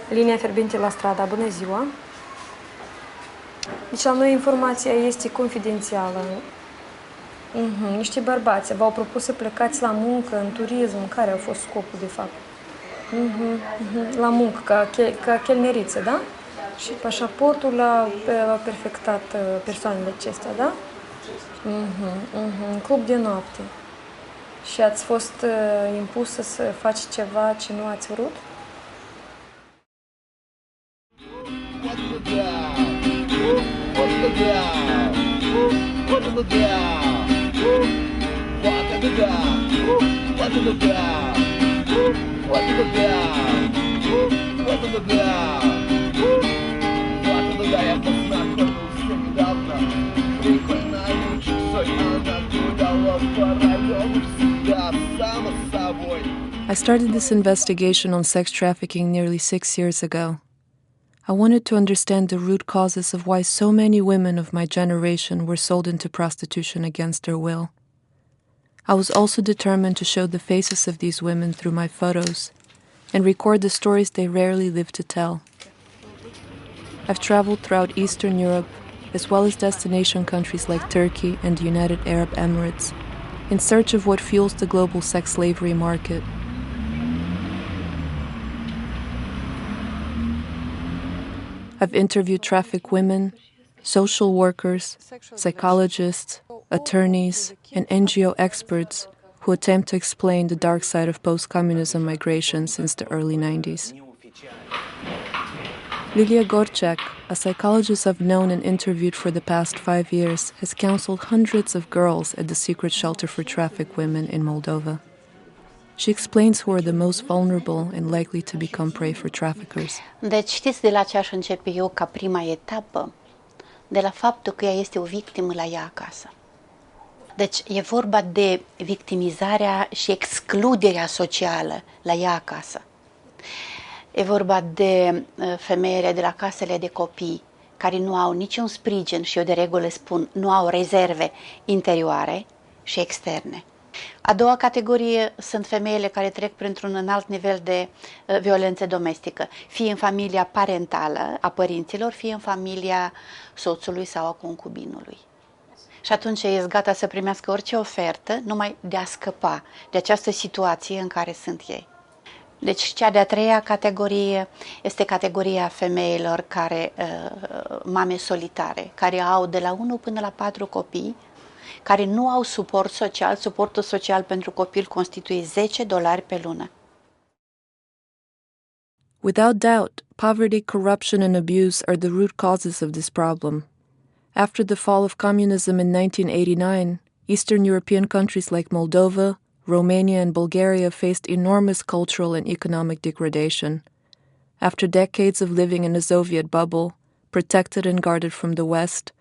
Linia fierbinte la Strada, bună ziua! Deci la noi informația este confidențială. Niște bărbați v-au propus să plecați la muncă, în turism. Care a fost scopul, de fapt? La muncă, ca chelneriță, da? Și pașaportul l-a perfectat persoanele acestea, da? Club de noapte. Și ați fost impusă să faci ceva ce nu ați vrut? I started this investigation on sex trafficking nearly 6 years ago. I wanted to understand the root causes of why so many women of my generation were sold into prostitution against their will. I was also determined to show the faces of these women through my photos and record the stories they rarely live to tell. I've traveled throughout Eastern Europe, as well as destination countries like Turkey and the United Arab Emirates, in search of what fuels the global sex slavery market. I've interviewed trafficked women, social workers, psychologists, attorneys, and NGO experts who attempt to explain the dark side of post-communism migration since the early 90s. Lilia Gorchak, a psychologist I've known and interviewed for the past 5 years, has counseled hundreds of girls at the secret shelter for trafficked women in Moldova. She explains who are the most vulnerable and likely to become prey for traffickers. Deci știți de la ce aș începe eu ca prima etapă? De la faptul că ea este o victimă la ea acasă. Deci e vorba de victimizarea și excluderea socială la ea acasă. E vorba de femeile de la casele de copii care nu au niciun sprijin și eu de regulă spun nu au rezerve interioare și externe. A doua categorie sunt femeile care trec printr-un înalt nivel de violență domestică, fie în familia parentală a părinților, fie în familia soțului sau a concubinului. Și atunci ești gata să primească orice ofertă numai de a scăpa de această situație în care sunt ei. Deci cea de-a treia categorie este categoria femeilor care, mame solitare, care au de la 1 până la 4 copii, care nu au suport social. Suportul social pentru copil constituie $10 pe lună. Without doubt, poverty, corruption, and abuse are the root causes of this problem. After the fall of communism in 1989, Eastern European countries like Moldova, Romania, and Bulgaria faced enormous cultural and economic degradation. After decades of living in a Soviet bubble, protected and guarded from the West,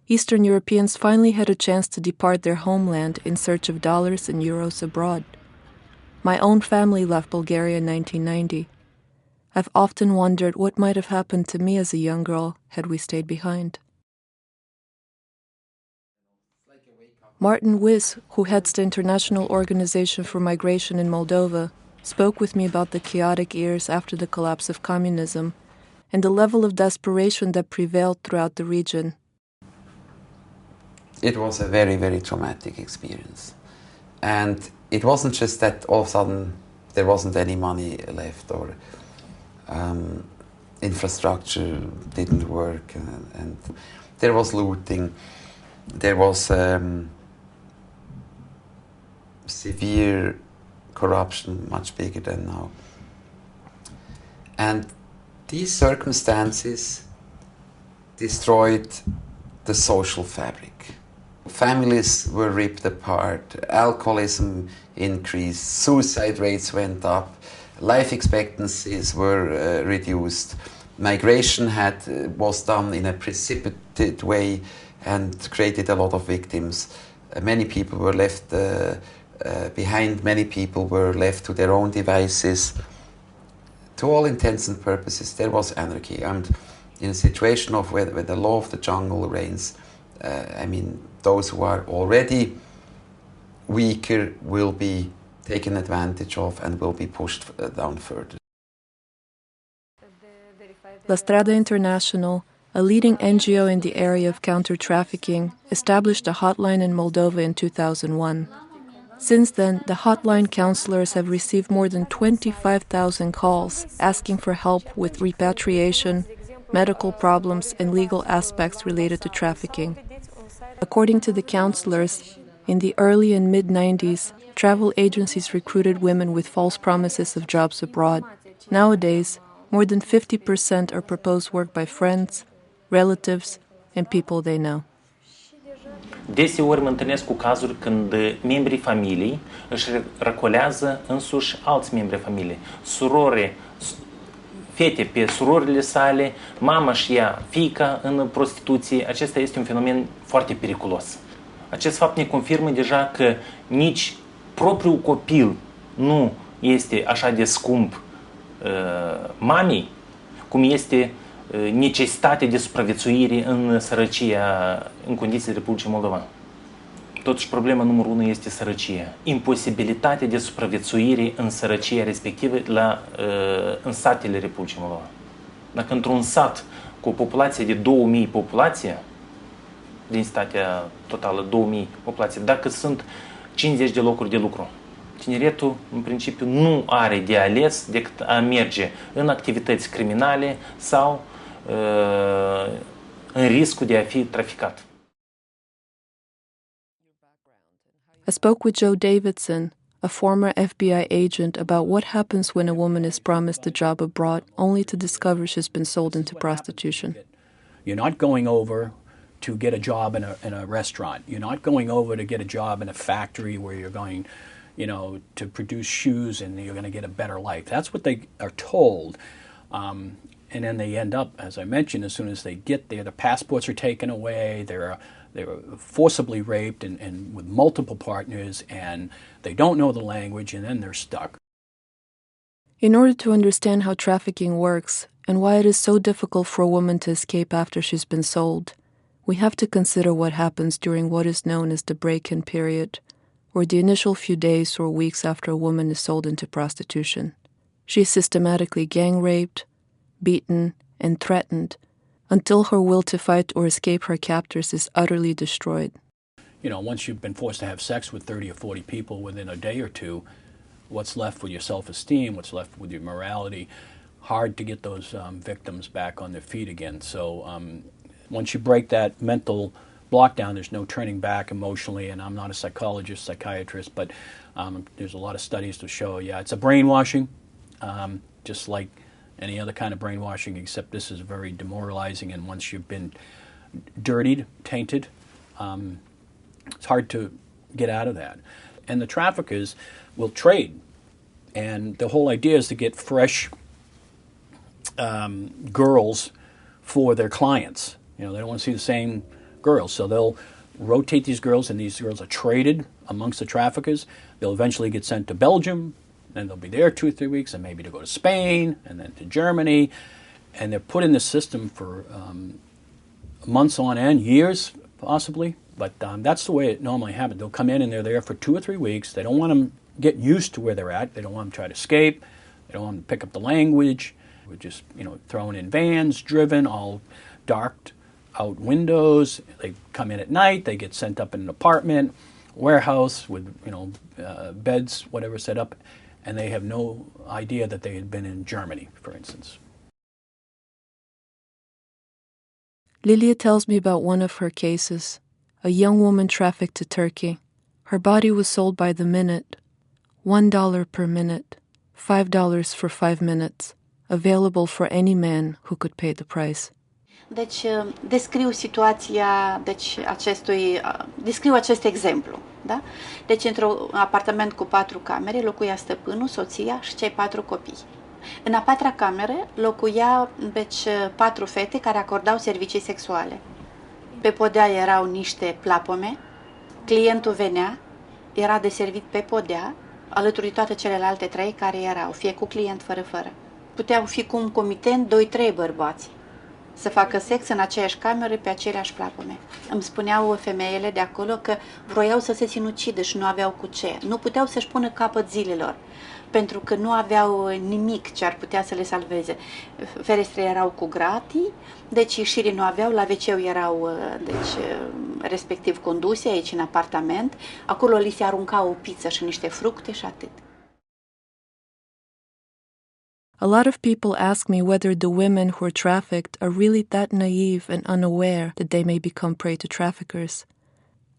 Eastern Europeans finally had a chance to depart their homeland in search of dollars and euros abroad. My own family left Bulgaria in 1990. I've often wondered what might have happened to me as a young girl had we stayed behind. Martin Wiss, who heads the International Organization for Migration in Moldova, spoke with me about the chaotic years after the collapse of communism and the level of desperation that prevailed throughout the region. It was a very, very traumatic experience. And it wasn't just that all of a sudden there wasn't any money left or infrastructure didn't work and there was looting, there was severe corruption, much bigger than now. And these circumstances destroyed the social fabric. Families were ripped apart, alcoholism increased, suicide rates went up, life expectancies were reduced, migration was done in a precipitate way and created a lot of victims. Many people were left behind, many people were left to their own devices. To all intents and purposes, there was anarchy. And in a situation of where the law of the jungle reigns, those who are already weaker will be taken advantage of and will be pushed down further. La Strada International, a leading NGO in the area of counter-trafficking, established a hotline in Moldova in 2001. Since then, the hotline counselors have received more than 25,000 calls asking for help with repatriation, medical problems, and legal aspects related to trafficking. According to the counselors, in the early and mid-90s, travel agencies recruited women with false promises of jobs abroad. Nowadays, more than 50% are proposed work by friends, relatives, and people they know. Deseori mă întâlnesc cu cazuri când membrii familiei își răcolează însuși alți membri familiei. Surore, fete pe surorile sale, mama și ia fiica în prostituție. Acesta este un fenomen foarte periculos. Acest fapt ne confirmă deja că nici propriul copil nu este așa de scump mamei, cum este necesitatea de supraviețuire în sărăcia, în condițiile Republicii Moldova. Totuși, problema numărul 1 este sărăcia. Imposibilitatea de supraviețuire în sărăcia respectivă în satele Republicii Moldova. Dacă într-un sat cu o populație de 2000 populație, densitatea totală 2000 populație, dacă sunt 50 de locuri de lucru, tineretul, în principiu, nu are de ales decât a merge în activități criminale sau în riscul de a fi traficat. I spoke with Joe Davidson, a former FBI agent, about what happens when a woman is promised a job abroad only to discover she's been sold into prostitution. You're not going over to get a job in a restaurant. You're not going over to get a job in a factory where you're going, to produce shoes and you're going to get a better life. That's what they are told. And then they end up, as I mentioned, as soon as they get there, the passports are taken away, they're forcibly raped and with multiple partners, and they don't know the language, and then they're stuck. In order to understand how trafficking works and why it is so difficult for a woman to escape after she's been sold, we have to consider what happens during what is known as the break-in period, or the initial few days or weeks after a woman is sold into prostitution. She is systematically gang-raped, beaten, and threatened until her will to fight or escape her captors is utterly destroyed. Once you've been forced to have sex with 30 or 40 people within a day or two, what's left with your self-esteem, what's left with your morality, hard to get those victims back on their feet again. So once you break that mental block down, there's no turning back emotionally, and I'm not a psychologist, psychiatrist, but there's a lot of studies to show, it's a brainwashing, just like any other kind of brainwashing, except this is very demoralizing, and once you've been dirtied, tainted, it's hard to get out of that. And the traffickers will trade, and the whole idea is to get fresh girls for their clients. They don't want to see the same girls, so they'll rotate these girls, and these girls are traded amongst the traffickers. They'll eventually get sent to Belgium, and they'll be there 2 or 3 weeks, and maybe to go to Spain, and then to Germany, and they're put in this system for months on end, years possibly, but that's the way it normally happens. They'll come in and they're there for 2 or 3 weeks. They don't want them to get used to where they're at. They don't want them to try to escape. They don't want them to pick up the language. We're just, thrown in vans, driven, all darked out windows. They come in at night. They get sent up in an apartment, warehouse with, beds, whatever set up, and they have no idea that they had been in Germany, for instance. Lilia tells me about one of her cases, a young woman trafficked to Turkey. Her body was sold by the minute, $1 per minute, $5 for 5 minutes, available for any man who could pay the price. Deci, descriu situația, descriu acest exemplu, da? Deci, într-un apartament cu 4 camere, locuia stăpânul, soția și cei 4 copii. În a 4-a cameră locuia 4 fete care acordau servicii sexuale. Pe podea erau niște plapome, clientul venea, era deservit pe podea, alături de toate celelalte 3 care erau, fie cu client, fără. Puteau fi cum comitent 2-3 bărbați să facă sex în aceeași cameră pe aceleași plapome. Îmi spuneau femeile de acolo că vroiau să se sinucidă și nu aveau cu ce. Nu puteau să-și pună capăt zilelor. pentru că nu aveau nimic ce ar putea să le salveze. Ferestrele erau cu gratii, deci ieșirii nu aveau, la wc erau respectiv conduse aici în apartament, acolo li se arunca o pizza și niște fructe și atât. A lot of people ask me whether the women who are trafficked are really that naive and unaware that they may become prey to traffickers.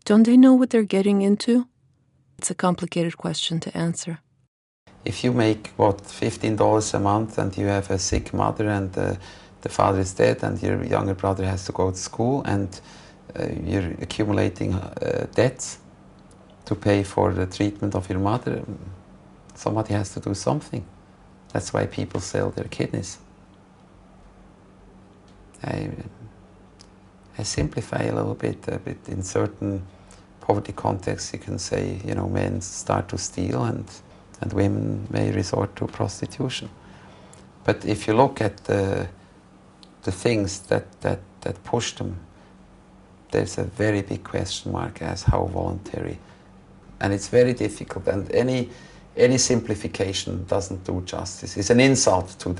Don't they know what they're getting into? It's a complicated question to answer. If you make, $15 a month and you have a sick mother and the father is dead and your younger brother has to go to school and you're accumulating debts to pay for the treatment of your mother, somebody has to do something. That's why people sell their kidneys. I simplify a little bit, in certain poverty contexts you can say, men start to steal and women may resort to prostitution. But if you look at the things that push them, there's a very big question mark as how voluntary. And it's very difficult, and any simplification doesn't do justice. It's an insult to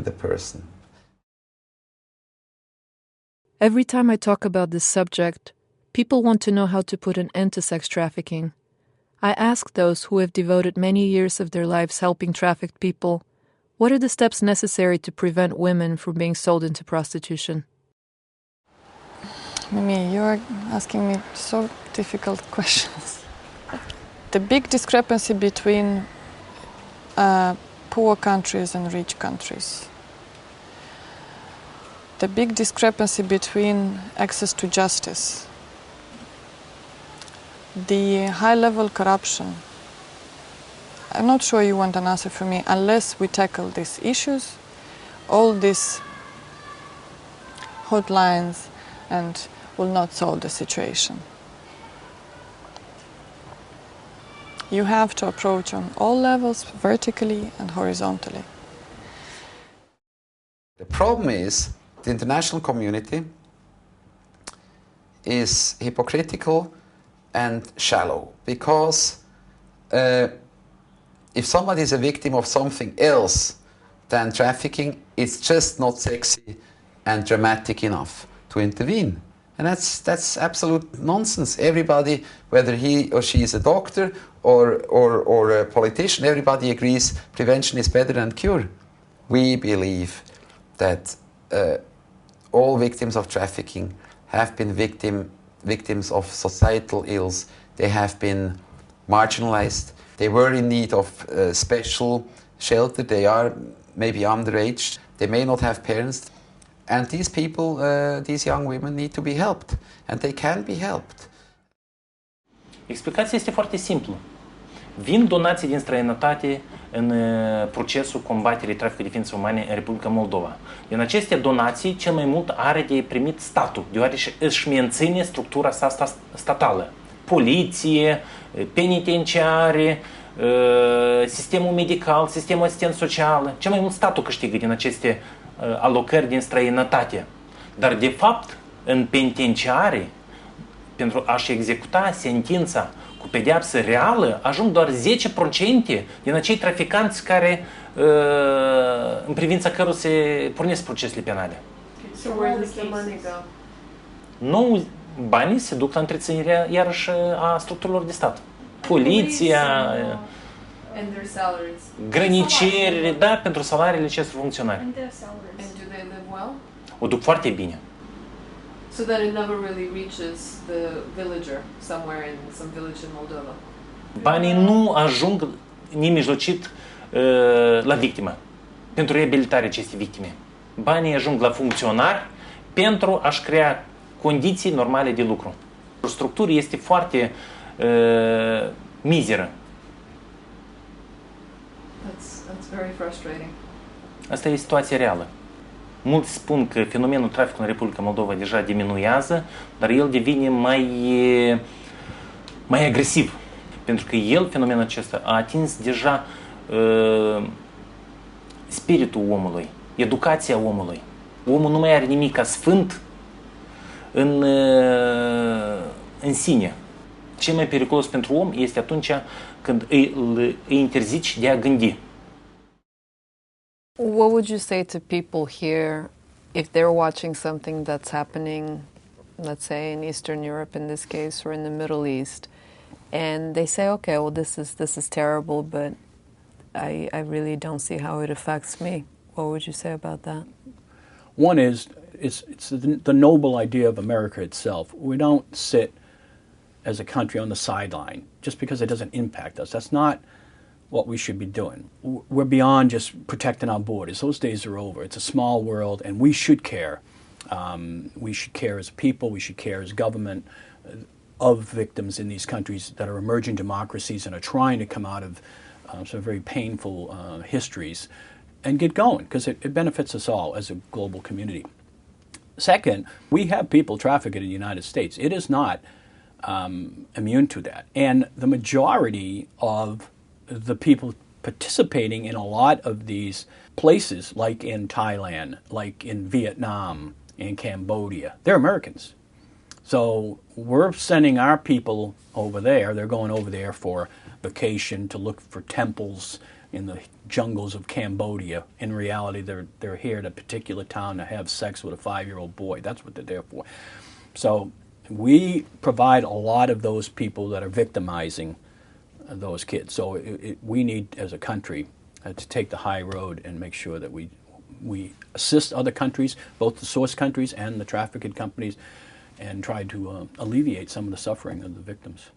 the person. Every time I talk about this subject, people want to know how to put an end to sex trafficking. I ask those who have devoted many years of their lives helping trafficked people, what are the steps necessary to prevent women from being sold into prostitution? Mimi, you're asking me so difficult questions. The big discrepancy between poor countries and rich countries. The big discrepancy between access to justice. The high-level corruption. I'm not sure you want an answer from me unless we tackle these issues, all these hotlines, and will not solve the situation. You have to approach on all levels, vertically and horizontally. The problem is the international community is hypocritical and shallow, because if somebody is a victim of something else than trafficking, it's just not sexy and dramatic enough to intervene. And that's absolute nonsense. Everybody, whether he or she is a doctor or a politician, everybody agrees prevention is better than cure. We believe that all victims of trafficking have been victims of societal ills. They have been marginalized. They were in need of special shelter. They are maybe underage. They may not have parents. And these people, these young women need to be helped. And they can be helped. Explicația este foarte simplă. Vin donații din străinătate în procesul combaterii traficului de ființe umane în Republica Moldova. Din aceste donații, cel mai mult are de primit statul, deoarece își menține structura sa statală. Poliție, penitenciare, sistemul medical, sistemul asistent social. Cel mai mult statul câștigă din aceste alocări din străinătate. Dar, de fapt, în penitenciare, pentru a-și executa sentința cu pedeapsă reală, ajung doar 10% din acei traficanți care, în privința cărora se pornesc procesele penale. So where does the money go? Nou, banii se duc la întreținerea, iarăși, a structurilor de stat. Poliția, And their salaries. grăniceri, da, pentru salariile acestor funcționari. And do they live well? O duc foarte bine. So that it never really reaches the villager somewhere in some village in Moldova. Banii nu ajung nemijlocit la victimă, pentru reabilitarea acestei victime. Banii ajung la funcționari pentru a-și crea condiții normale de lucru. Structura este foarte mizeră. That's very frustrating. Asta e situația reală. Mulți spun că fenomenul traficului în Republica Moldova deja diminuează, dar el devine mai agresiv. Pentru că fenomenul acesta, a atins deja spiritul omului, educația omului. Omul nu mai are nimic ca sfânt în sine. Cel mai periculos pentru om este atunci când îi interzici de a gândi. What would you say to people here if they're watching something that's happening, let's say in Eastern Europe in this case, or in the Middle East, and they say, okay, well, this is terrible, but I really don't see how it affects me. What would you say about that? One is, it's the noble idea of America itself. We don't sit as a country on the sideline just because it doesn't impact us. That's not what we should be doing. We're beyond just protecting our borders. Those days are over. It's a small world, and we should care. We should care as people. We should care as government of victims in these countries that are emerging democracies and are trying to come out of some very painful histories and get going, because it benefits us all as a global community. Second, we have people trafficked in the United States. It is not immune to that. And the majority of the people participating in a lot of these places, like in Thailand, like in Vietnam, in Cambodia, they're Americans. So we're sending our people over there. They're going over there for vacation, to look for temples in the jungles of Cambodia. In reality, they're here at a particular town to have sex with a 5-year-old boy. That's what they're there for. So we provide a lot of those people that are victimizing those kids. So we need, as a country, to take the high road and make sure that we assist other countries, both the source countries and the trafficking companies, and try to alleviate some of the suffering of the victims.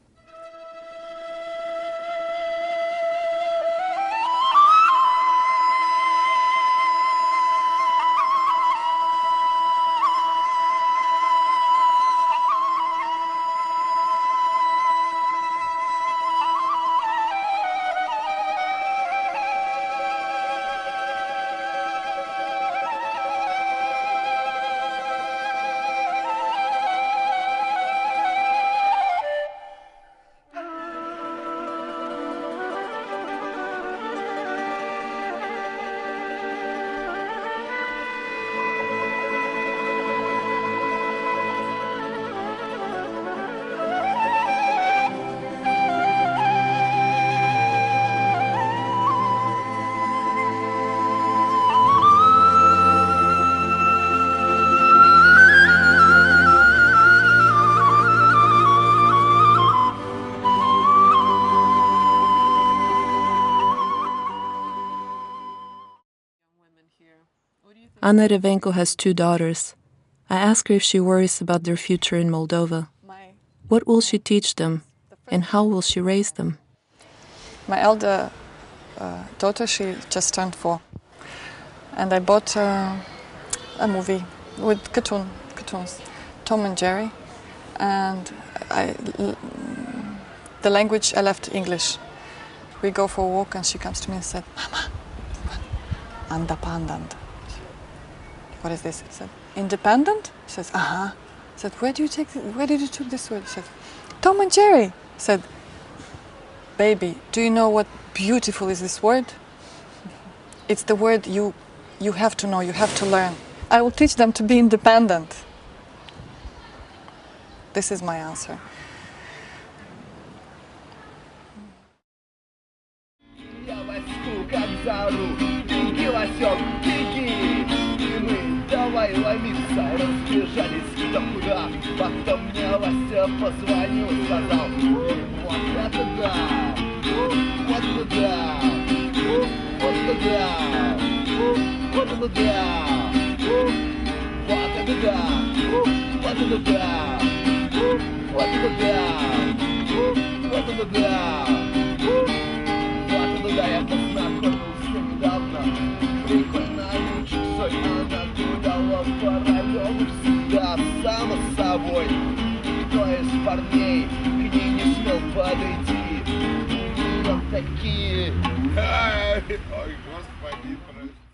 Anna Revenko has 2 daughters. I ask her if she worries about their future in Moldova. What will she teach them, and how will she raise them? My elder daughter, she just turned 4. And I bought a movie with cartoons, Tom and Jerry. And the language, I left English. We go for a walk and she comes to me and said, Mama, independent. What is this? I said, independent? She says, uh-huh. I said, where did you take this word? She said, Tom and Jerry. I said, baby, do you know what beautiful is this word? It's the word you have to know, you have to learn. I will teach them to be independent. This is my answer. Давай ломиться, разбежались кто куда. Потом мне Вася позвонил, сказал, вот это да, вот это да, вот это да, вот это да, вот это да, вот это да, вот это да, вот это да, вот это да, я познакомился недавно. Прикольно, лучик, соль, она гуляла по району всегда сама с собой. Никто из парней к ней не смел подойти. Вот такие. Ой, господи, прости.